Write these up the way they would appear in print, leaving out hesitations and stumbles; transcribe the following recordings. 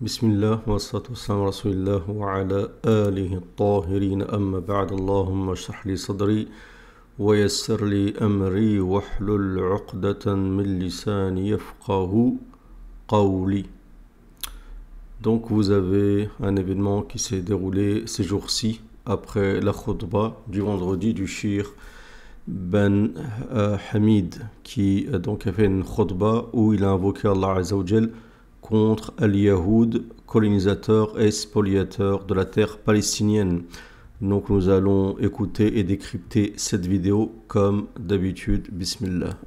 بسم الله والصلاة والسلام على رسول الله وعلى آله الطاهرين أما بعد اللهم اشرح لي صدري ويسر لي أمري واحلل عقدة من لساني يفقه قولي. Donc vous avez un événement qui s'est déroulé ces jours-ci après la khutbah du vendredi du Shir Ben Hamid qui donc a fait une khutbah où il a invoqué Allah Azza wa Jal contre Al-Yahoud, colonisateur et spoliateur de la terre palestinienne. Donc nous allons écouter et décrypter cette vidéo comme d'habitude. Bismillah.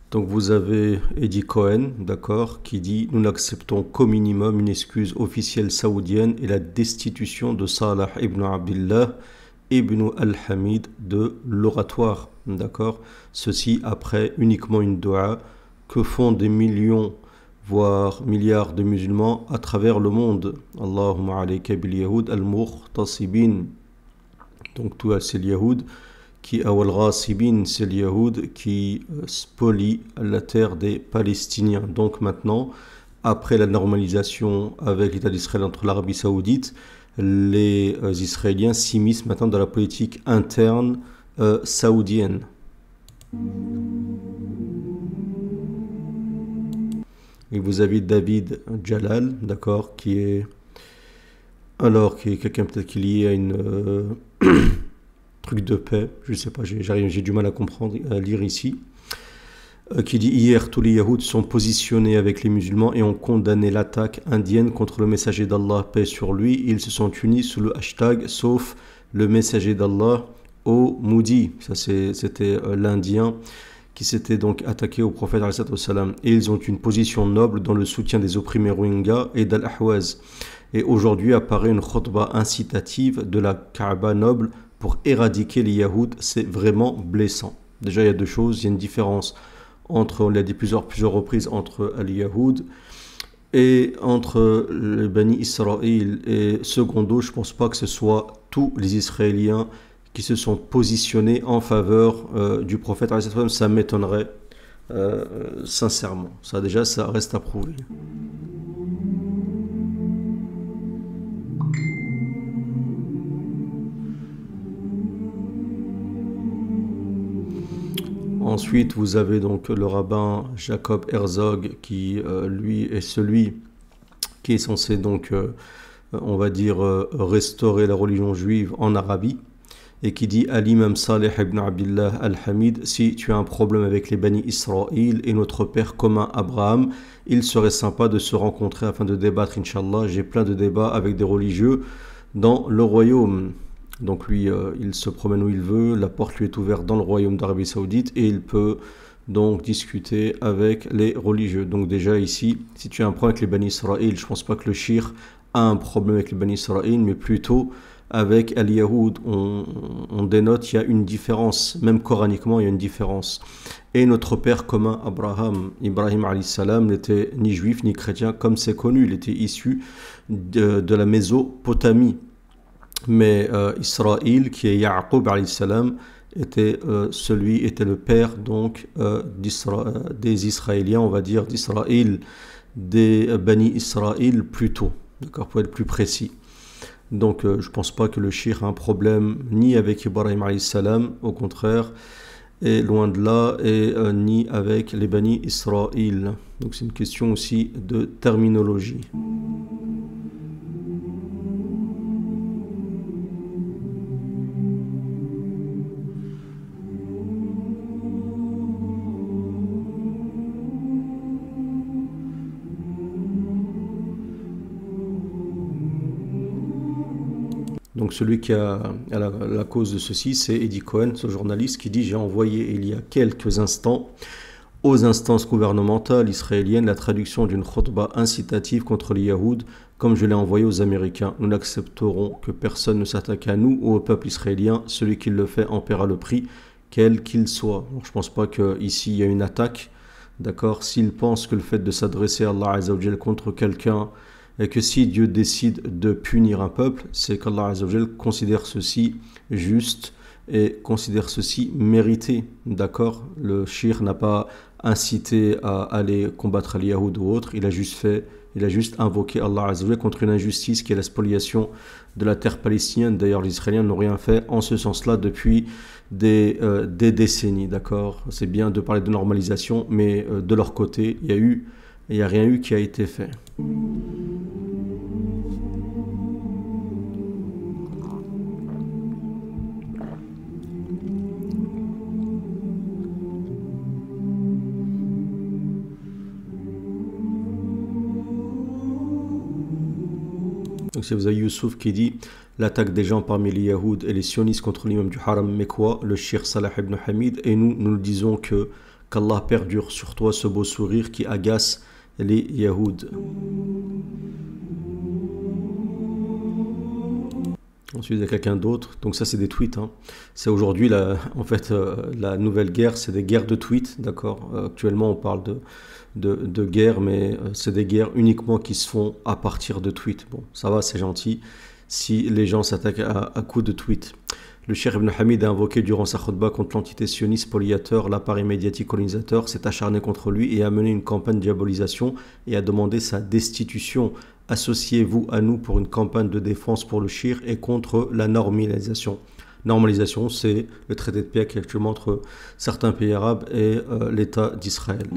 Donc vous avez Eddie Cohen, d'accord, qui dit « Nous n'acceptons qu'au minimum une excuse officielle saoudienne et la destitution de Salah ibn Abdullah ibn al-Hamid de l'oratoire. » D'accord. Ceci après uniquement une dua que font des millions, voire milliards de musulmans à travers le monde. Allahumma alayka bil yahoud al-mukhtasibin. Donc tout c'est le yahoud qui awal-ghasibin, c'est le Yahoud qui spolie la terre des Palestiniens. Donc maintenant, après la normalisation avec l'État d'Israël entre l'Arabie Saoudite, les Israéliens s'immiscent maintenant dans la politique interne saoudienne. Et vous avez David Jalal, d'accord, qui est quelqu'un peut-être qui est lié à une truc de paix, je sais pas, j'ai du mal à comprendre, à lire ici, qui dit « Hier, tous les Yahouds sont positionnés avec les musulmans et ont condamné l'attaque indienne contre le messager d'Allah, paix sur lui. Ils se sont unis sous le hashtag, sauf le messager d'Allah au Moudi. » Ça, c'était l'Indien qui s'était donc attaqué au prophète ﷺ. Et ils ont une position noble dans le soutien des opprimés Rohingyas et d'Al-Ahwaz. Et aujourd'hui apparaît une khutbah incitative de la Kaaba noble pour éradiquer les Yahouds. C'est vraiment blessant. Déjà, il y a deux choses. Il y a une différence entre, on l'a dit plusieurs reprises, entre les Yahouds et entre les Bani Israël. Et secondo, je ne pense pas que ce soit tous les Israéliens qui se sont positionnés en faveur du prophète. Ça m'étonnerait sincèrement. Ça déjà, ça reste à prouver. Ensuite, vous avez donc le rabbin Jacob Herzog qui, lui, est celui qui est censé donc, on va dire, restaurer la religion juive en Arabie et qui dit à l'imam Saleh ibn Abdullah al-Hamid, si tu as un problème avec les Bani Israël et notre père commun Abraham, il serait sympa de se rencontrer afin de débattre, Inch'Allah. J'ai plein de débats avec des religieux dans le royaume. Donc lui, il se promène où il veut, la porte lui est ouverte dans le royaume d'Arabie Saoudite et il peut donc discuter avec les religieux. Donc déjà ici, si tu as un problème avec les Bani Israël, je ne pense pas que le shir a un problème avec les Bani Israël, mais plutôt avec Al-Yahoud. On dénote, il y a une différence, même coraniquement il y a une différence. Et notre père commun, Ibrahim alayhi salam, n'était ni juif ni chrétien comme c'est connu, il était issu de la Mésopotamie. Mais Israël, qui est Yaqub alayhi salam, était le père donc des Israéliens, on va dire d'Israël, des Bani Israël plutôt, d'accord, pour être plus précis. Donc je ne pense pas que le shir a un problème ni avec Ibrahim alayhi salam, au contraire, et loin de là, et ni avec les Bani Israël. Donc c'est une question aussi de terminologie. Donc celui qui a la cause de ceci, c'est Eddie Cohen, ce journaliste qui dit « J'ai envoyé il y a quelques instants aux instances gouvernementales israéliennes la traduction d'une khutbah incitative contre les Yahouds, comme je l'ai envoyé aux Américains. Nous n'accepterons que personne ne s'attaque à nous ou au peuple israélien. Celui qui le fait en paiera le prix, quel qu'il soit. » Donc, je ne pense pas qu'ici il y a une attaque. D'accord, s'il pense que le fait de s'adresser à Allah Azza wa Jal contre quelqu'un et que si Dieu décide de punir un peuple, c'est qu'Allah Azza wa Jal considère ceci juste et considère ceci mérité. D'accord? Le shir n'a pas incité à aller combattre les Yahoud ou autre, il a juste invoqué Allah Azza wa Jal contre une injustice qui est la spoliation de la terre palestinienne. D'ailleurs, les Israéliens n'ont rien fait en ce sens-là depuis des décennies. D'accord? C'est bien de parler de normalisation, mais de leur côté, il n'y a rien eu qui a été fait. Donc si vous avez Youssouf qui dit l'attaque des gens parmi les Yahoud et les sionistes contre l'imam du Haram Mekwa, le Cheikh Salah ibn Hamid, et nous disons qu'Allah perdure sur toi ce beau sourire qui agace les Yahoud. Ensuite, il y a quelqu'un d'autre. Donc ça, c'est des tweets. Hein. C'est aujourd'hui, en fait, la nouvelle guerre, c'est des guerres de tweets. D'accord. Actuellement, on parle de guerre, mais c'est des guerres uniquement qui se font à partir de tweets. Bon, ça va, c'est gentil. Si les gens s'attaquent à coups de tweets. Le Cheikh Ibn Hamid a invoqué durant sa khutbah contre l'entité sioniste spoliateur, l'appareil médiatique colonisateur, s'est acharné contre lui et a mené une campagne de diabolisation et a demandé sa destitution. Associez-vous à nous pour une campagne de défense pour le shir et contre la normalisation. Normalisation, c'est le traité de paix qui est actuellement entre certains pays arabes et l'État d'Israël.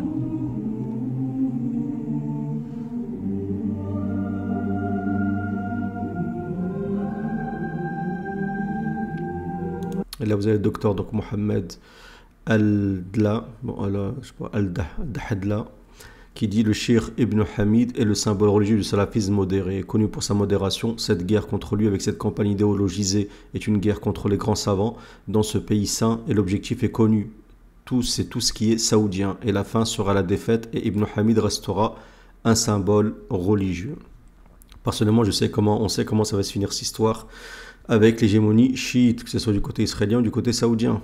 Et là, vous avez le docteur donc Mohamed Al-Dla, Al-Dahadla, qui dit le Cheikh Ibn Hamid est le symbole religieux du salafisme modéré. Connu pour sa modération, cette guerre contre lui avec cette campagne idéologisée est une guerre contre les grands savants dans ce pays saint et l'objectif est connu. C'est tout ce qui est saoudien et la fin sera la défaite et Ibn Hamid restera un symbole religieux. Personnellement, on sait comment ça va se finir cette histoire avec l'hégémonie chiite, que ce soit du côté israélien ou du côté saoudien.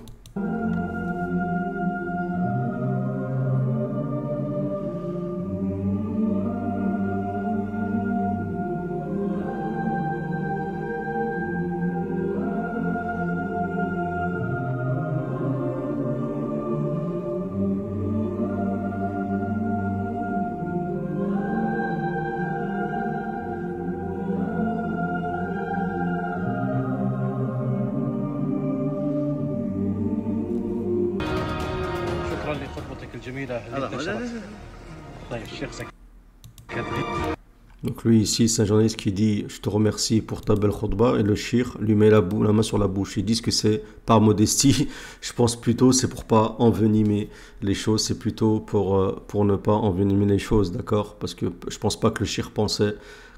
Donc lui ici, c'est un journaliste qui dit « Je te remercie pour ta belle khutbah » et le shir lui met la main sur la bouche. Ils disent que c'est par modestie. Je pense plutôt c'est pour pas envenimer les choses, c'est plutôt pour ne pas envenimer les choses, d'accord? Parce que je pense pas que le shir pensait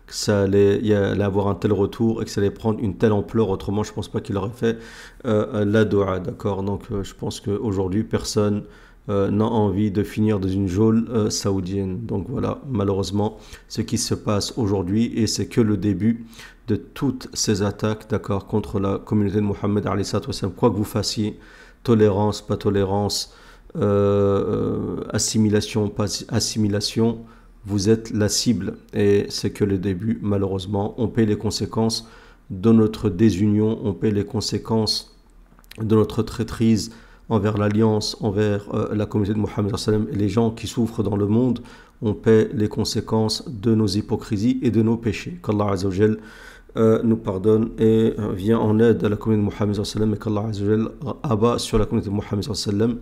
que ça allait avoir un tel retour et que ça allait prendre une telle ampleur. Autrement, je pense pas qu'il aurait fait la doua, d'accord? Donc je pense qu'aujourd'hui, personne n'a envie de finir dans une geôle saoudienne. Donc voilà, malheureusement, ce qui se passe aujourd'hui, et c'est que le début de toutes ces attaques, d'accord, contre la communauté de Mohammed alayhi salatu wassalam. Quoi que vous fassiez, tolérance, pas tolérance, assimilation, pas assimilation, vous êtes la cible, et c'est que le début, malheureusement. On paie les conséquences de notre désunion, on paie les conséquences de notre traîtrise envers l'alliance, envers la communauté de Mohammed et les gens qui souffrent dans le monde, on paie les conséquences de nos hypocrisies et de nos péchés. Qu'Allah Azza wa Jal nous pardonne et vient en aide à la communauté de Mohammed et qu'Allah Azza wa Jal abat sur la communauté de Mohammed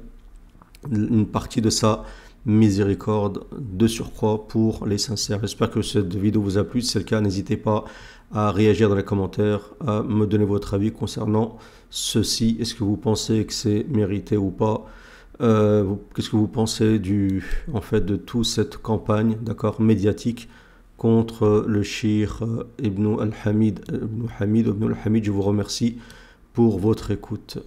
une partie de sa miséricorde de surcroît pour les sincères. J'espère que cette vidéo vous a plu. Si c'est le cas, n'hésitez pas à réagir dans les commentaires, à me donner votre avis concernant ceci. Est-ce que vous pensez que c'est mérité ou pas? Qu'est-ce que vous pensez de toute cette campagne, d'accord, médiatique contre le shir Ibn al-Hamid? Je vous remercie pour votre écoute.